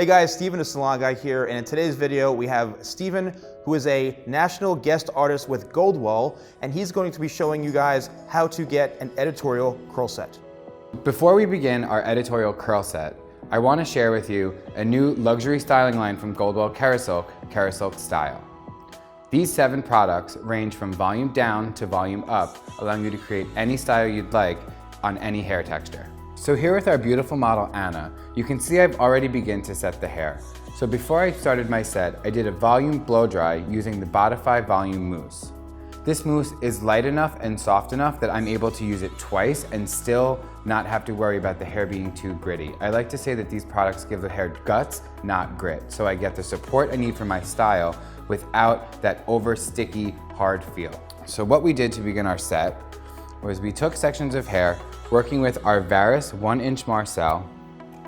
Hey guys, Steven the Salon Guy here, and in today's video we have Steven, who is a national guest artist with Goldwell, and he's going to be showing you guys how to get an editorial curl set. Before we begin our editorial curl set, I want to share with you a new luxury styling line from Goldwell Kerasilk, Kerasilk Style. These 7 products range from volume down to volume up, allowing you to create any style you'd like on any hair texture. So here with our beautiful model Anna, you can see I've already begun to set the hair. So before I started my set, I did a volume blow dry using the Bouncy volume mousse. This mousse is light enough and soft enough that I'm able to use it twice and still not have to worry about the hair being too gritty. I like to say that these products give the hair guts, not grit, so I get the support I need for my style without that over sticky, hard feel. So what we did to begin our set was we took sections of hair, working with our Varus 1-inch Marcel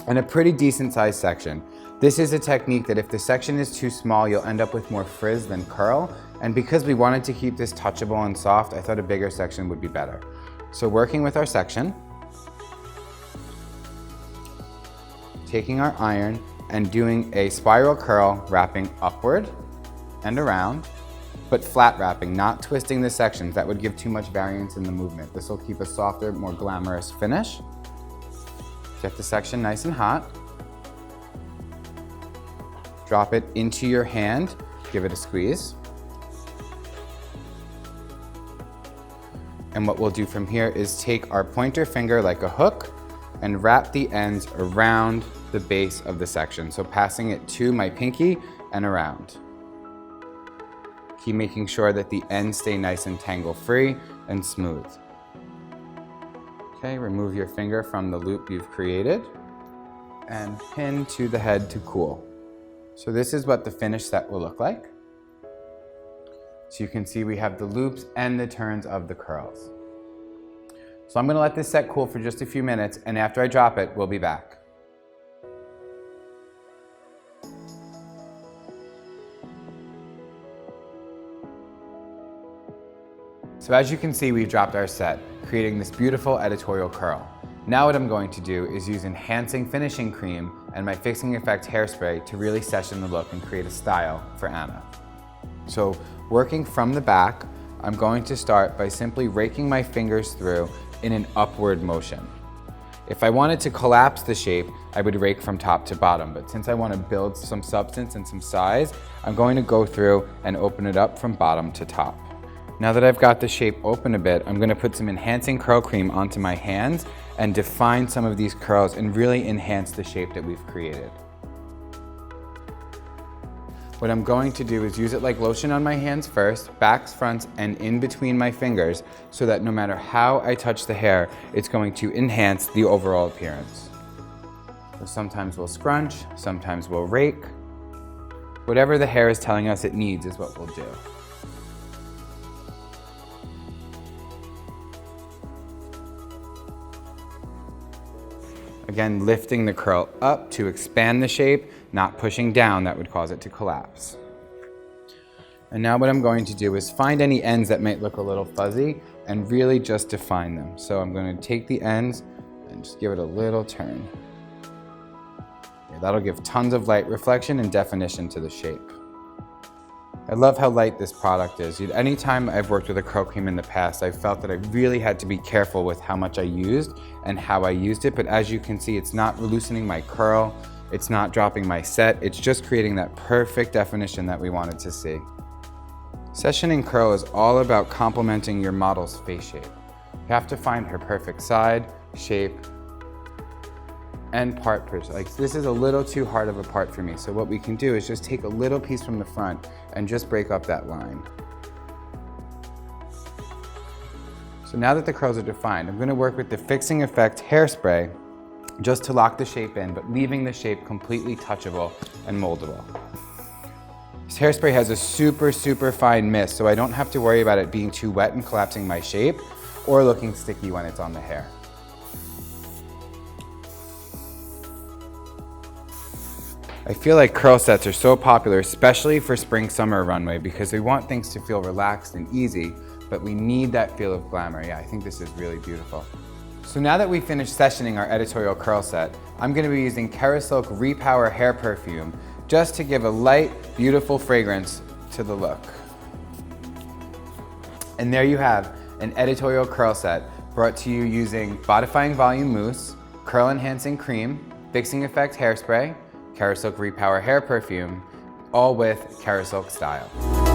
and a pretty decent sized section. This is a technique that if the section is too small, you'll end up with more frizz than curl. And because we wanted to keep this touchable and soft, I thought a bigger section would be better. So working with our section, taking our iron and doing a spiral curl, wrapping upward and around, but flat wrapping, not twisting the sections. That would give too much variance in the movement. This will keep a softer, more glamorous finish. Get the section nice and hot. Drop it into your hand, give it a squeeze. And what we'll do from here is take our pointer finger like a hook and wrap the ends around the base of the section. So passing it to my pinky and around. Keep making sure that the ends stay nice and tangle-free and smooth. Okay, remove your finger from the loop you've created and pin to the head to cool. So this is what the finished set will look like. So you can see we have the loops and the turns of the curls. So I'm gonna let this set cool for just a few minutes, and after I drop it, we'll be back. So as you can see, we've dropped our set, creating this beautiful editorial curl. Now what I'm going to do is use enhancing finishing cream and my fixing effect hairspray to really session the look and create a style for Anna. So working from the back, I'm going to start by simply raking my fingers through in an upward motion. If I wanted to collapse the shape, I would rake from top to bottom, but since I want to build some substance and some size, I'm going to go through and open it up from bottom to top. Now that I've got the shape open a bit, I'm going to put some enhancing curl cream onto my hands and define some of these curls and really enhance the shape that we've created. What I'm going to do is use it like lotion on my hands first, backs, fronts, and in between my fingers, so that no matter how I touch the hair, it's going to enhance the overall appearance. So sometimes we'll scrunch, sometimes we'll rake. Whatever the hair is telling us it needs is what we'll do. Again, lifting the curl up to expand the shape, not pushing down, that would cause it to collapse. And now what I'm going to do is find any ends that might look a little fuzzy and really just define them. So I'm going to take the ends and just give it a little turn. Yeah, that'll give tons of light reflection and definition to the shape. I love how light this product is. Anytime I've worked with a curl cream in the past, I've felt that I really had to be careful with how much I used and how I used it, but as you can see, it's not loosening my curl, it's not dropping my set, it's just creating that perfect definition that we wanted to see. Sessioning curl is all about complementing your model's face shape. You have to find her perfect side, shape, and part pitch. Like, this is a little too hard of a part for me, so what we can do is just take a little piece from the front and just break up that line. So now that the curls are defined, I'm going to work with the fixing effect hairspray just to lock the shape in, but leaving the shape completely touchable and moldable. This hairspray has a super fine mist, so I don't have to worry about it being too wet and collapsing my shape or looking sticky when it's on the hair. I feel like curl sets are so popular, especially for spring-summer runway, because we want things to feel relaxed and easy, but we need that feel of glamour. Yeah, I think this is really beautiful. So now that we've finished sessioning our editorial curl set, I'm going to be using Kerasilk Repower hair perfume just to give a light, beautiful fragrance to the look. And there you have an editorial curl set brought to you using Bodifying Volume Mousse, Curl Enhancing Creme, Fixing Effect Hairspray, Kerasilk Repower hair perfume, all with Kerasilk style.